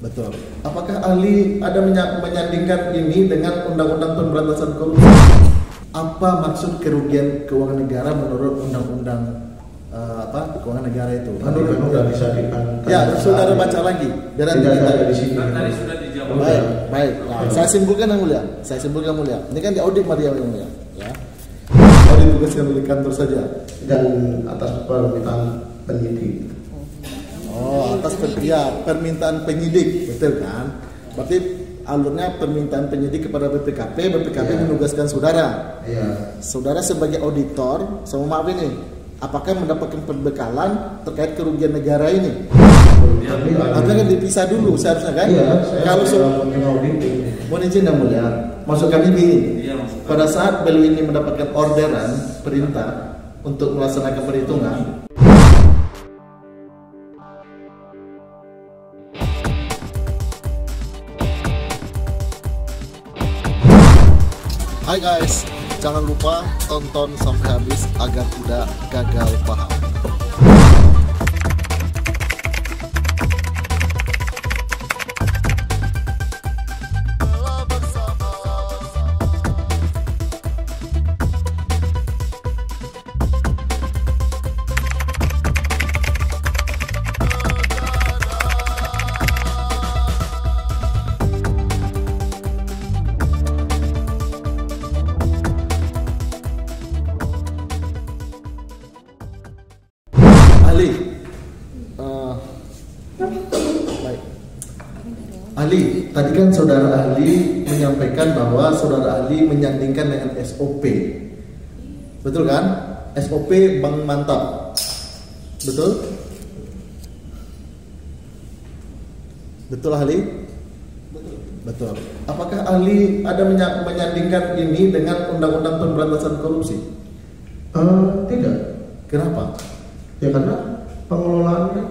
Betul. Apakah ahli ada menyandingkan ini dengan Undang-Undang Pemberantasan Korupsi? Apa maksud kerugian keuangan negara menurut Undang-Undang keuangan negara itu? Menurut sudah bisa dikan. Ya, saudara baca lagi. Biar tidak kita ada di sini. Tadi sudah dijawab. Baik. Nah, saya simpulkan yang mulia. Ini kan diaudit Maria yang mulia. Ya. Audit tugasnya oleh kantor saja. Dan atas permintaan penyidik. Oh, atas permintaan penyidik, betul kan? Berarti alurnya permintaan penyidik kepada BPKP Ya. menugaskan saudara. Iya. Saudara sebagai auditor, sama maaf ini, apakah mendapatkan perbekalan terkait kerugian negara ini? Artinya kan dipisah dulu seharusnya kan? Iya, saya Kalau auditing. mohon izin yang mulia, maksud kami begini. Iya, maksud kami. Pada saat beliau ini mendapatkan orderan perintah untuk melaksanakan perhitungan, hai guys, jangan lupa tonton sampai habis agar tidak gagal paham. Ahli, baik. Ahli, tadi kan saudara ahli menyampaikan bahwa saudara ahli menyandingkan dengan SOP, betul kan? SOP Bank Mantap, betul? Betul ahli? Betul. Apakah ahli ada menyandingkan ini dengan Undang-Undang Pemberantasan Korupsi? Tidak. Kenapa? Ya karena pengelolaannya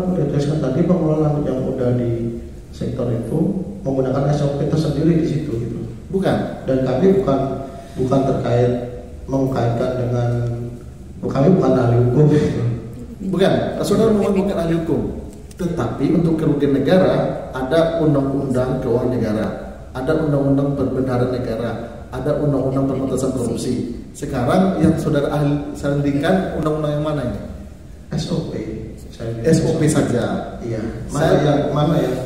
udah jelaskan tadi, pengelolaan yang udah di sektor itu menggunakan SOP tersendiri di situ gitu. Bukan. Dan kami bukan terkait mengkaitkan dengan kami bukan ahli hukum. Bukan. Saudara bukan ahli hukum. Tetapi untuk kerugian negara ada Undang-Undang Keuangan Negara, ada Undang-Undang Perbenaran Negara, ada Undang-Undang Pemberantasan Korupsi. Sekarang yang saudara ahli sandingkan undang-undang yang mana ini? SOP. SOP saja. Iya. Mana yang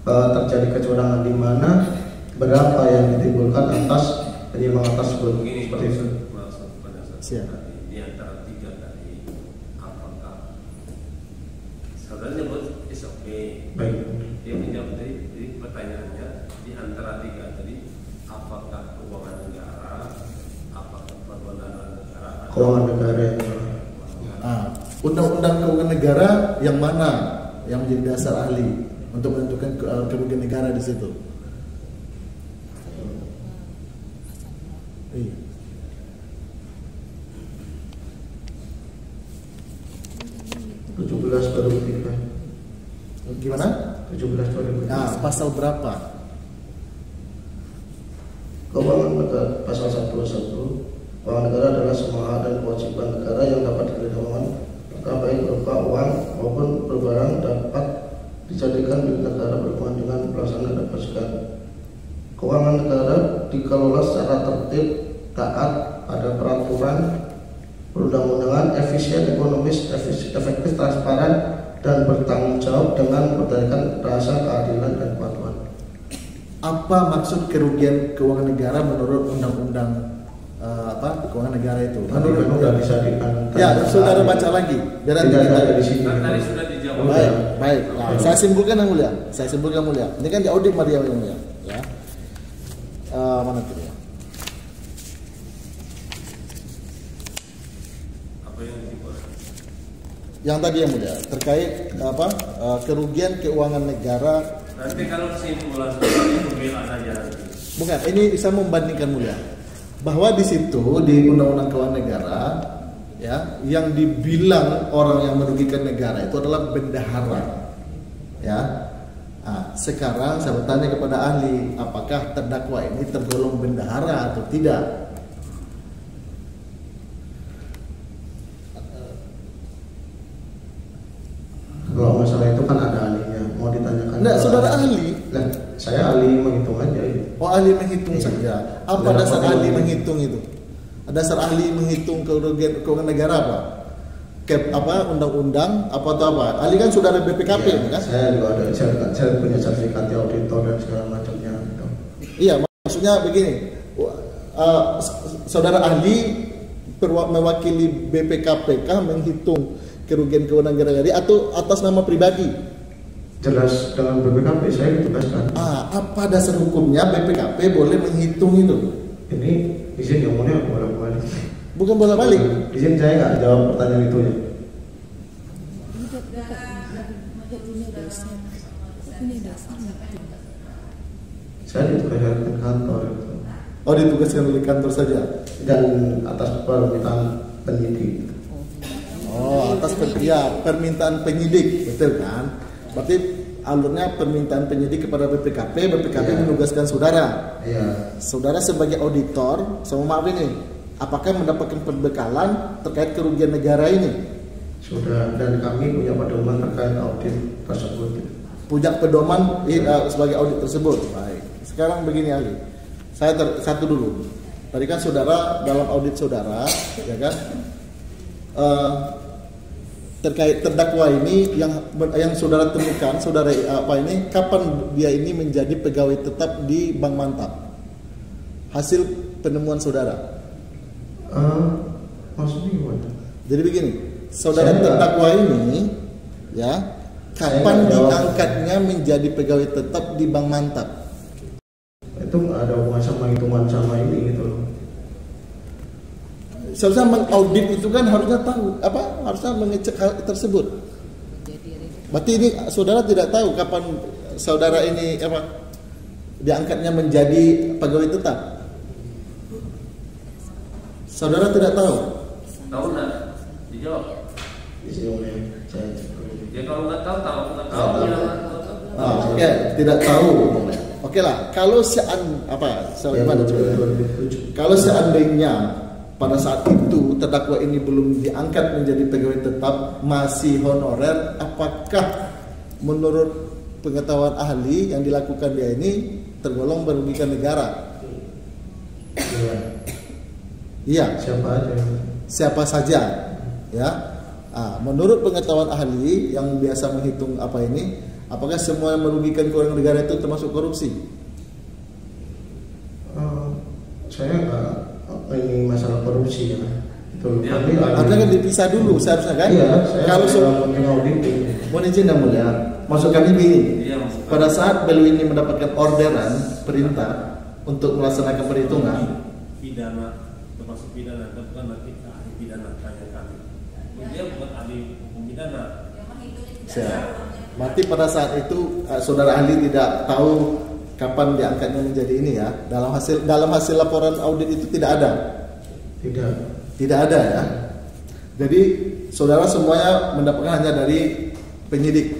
terjadi kecurangan di mana, berapa yang ditimbulkan atas penyimpangan tersebut. Begini, Seperti itu. maksud pada saat Siap. tadi, di antara tiga tadi, apakah saudara nyebut SOP? Baik. Dia menjawab tadi, jadi pertanyaannya di antara tiga tadi, apakah keuangan negara, apakah perbenaran negara? Keuangan negara yang Undang-Undang Keuangan Negara yang mana yang menjadi dasar ahli untuk menentukan kerugian negara di situ? Iya. Gimana? 17 Nah, pasal berapa? Keuangan negara pasal 121. Keuangan negara adalah semua hak dan kewajiban negara yang dapat diterima baik berupa uang maupun berbarang dapat dijadikan milik negara berhubungan dengan pelaksanaan dan kewajiban. Keuangan negara dikelola secara tertib, taat, ada peraturan perundang-undangan, efisien, ekonomis, efektif, transparan, dan bertanggung jawab dengan berdasarkan rasa keadilan dan kepatuhan. Apa maksud kerugian keuangan negara menurut Undang-Undang keuangan negara itu? Menurut sudah bisa dikan. Ya, saudara baca lagi. Biar Tidak kita ada di sini. Tadi sudah dijawab. Baik. Nah, saya simpulkan yang mulia. Ini kan diaudit Maria yang mulia. Ya. Mana tuh ya? Apa yang dibuat? Yang tadi yang mulia terkait kerugian keuangan negara. Nanti kalau kesimpulan seperti pembelaan aja nanti. Bukan, ini bisa membandingkan mulia bahwa di situ di Undang-Undang Keuangan Negara ya yang dibilang orang yang merugikan negara itu adalah bendahara ya. Nah, sekarang saya bertanya kepada ahli, apakah terdakwa ini tergolong bendahara atau tidak? Kalau masalah itu kan ada ahlinya, mau ditanyakan. Enggak, saudara ahli. Nah, saya ahli menghitung aja itu. Oh, ahli menghitung saja. Apa Dalam dasar apa ahli itu? menghitung itu? Dasar ahli menghitung kerugian keuangan negara apa? Apa undang-undang apa atau apa? Ahli kan saudara BPKP Ya, kan? saya juga ada, saya punya sertifikat auditor dan segala macamnya gitu. Iya, maksudnya begini. Saudara ahli mewakili BPKPK menghitung kerugian keuangan negara atau atas nama pribadi? Jelas dengan BPKP saya ditugaskan. Apa dasar hukumnya BPKP boleh menghitung itu? Ini izin yang mulia bolak-balik. Bukan bolak-balik. Izin saya nggak jawab pertanyaan itu ya. Saya ditugaskan ke kantor itu. Oh, ditugaskan oleh kantor saja. Dan atas permintaan penyidik. Oh, atas permintaan penyidik, betul kan? Berarti alurnya permintaan penyidik kepada BPKP, BPKP Iya. menugaskan saudara. Iya. Saudara sebagai auditor, sama maaf ini, apakah mendapatkan perbekalan terkait kerugian negara ini? Sudah, dan kami punya pedoman terkait audit tersebut. Punya pedoman sebagai audit tersebut. Baik. Sekarang begini Ali, saya satu dulu. Tadi kan saudara dalam audit saudara, ya kan? Terkait terdakwa ini yang saudara temukan, saudara ini kapan dia ini menjadi pegawai tetap di Bank Mantap? Hasil penemuan saudara. Maksudnya gimana? Jadi begini, saudara terdakwa ini ya kapan diangkatnya menjadi pegawai tetap di Bank Mantap? Itu nggak ada hubungan sama hitungan sama ini gitu loh. Seharusnya mengaudit itu kan harusnya tahu harusnya mengecek hal tersebut. Berarti ini saudara tidak tahu kapan saudara ini diangkatnya menjadi pegawai tetap. Saudara tidak tahu. Tahu nggak? Dijawab. Saya Ya kalau nggak tahu nggak tahu. Oke, tidak tahu. Oke lah, kalau kalau seandainya pada saat itu terdakwa ini belum diangkat menjadi pegawai tetap, masih honorer, apakah menurut pengetahuan ahli yang dilakukan dia ini tergolong merugikan negara? Iya. Siapa saja, ya. Menurut pengetahuan ahli yang biasa menghitung apakah semua yang merugikan keuangan negara itu termasuk korupsi? Saya nggak ini masalah korupsi ya. Itu Artinya kan dipisah dulu seharusnya kan? Iya, kalau auditing. mohon izin yang mulia, maksud kami begini. Pada saat beliau ini mendapatkan orderan perintah untuk melaksanakan perhitungan pidana, termasuk pidana, bukan nanti ahli pidana tanya kami. Dia bukan ahli hukum pidana. Berarti pada saat itu saudara ahli tidak tahu kapan diangkatnya menjadi ini ya. Dalam hasil laporan audit itu tidak ada. Tidak ada ya. Jadi saudara semuanya mendapatkan hanya dari penyidik.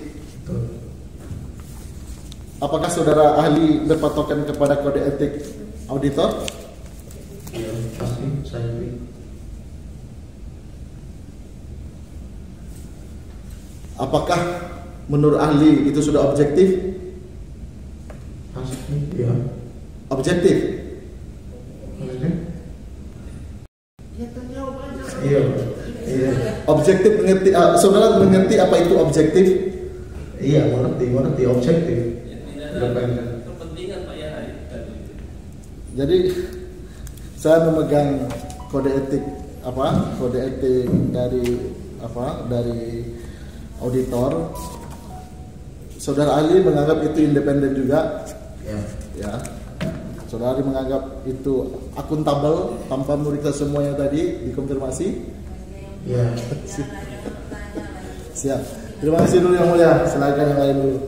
Apakah saudara ahli berpatokan kepada kode etik auditor? Iya, pasti saya beri. Apakah menurut ahli itu sudah objektif? Pasti, iya. Objektif. Maksudnya? Iya. Objektif mengerti, saudara mengerti apa itu objektif? Iya, mengerti objektif. Kepentingan Pak Yahya. Jadi saya memegang kode etik dari auditor. Saudara ahli menganggap itu independen juga. Ya. Saudara ahli menganggap itu akuntabel tanpa meriksa semuanya tadi dikonfirmasi. Ya. Siap. Terima kasih dulu yang mulia. Silakan yang lain dulu.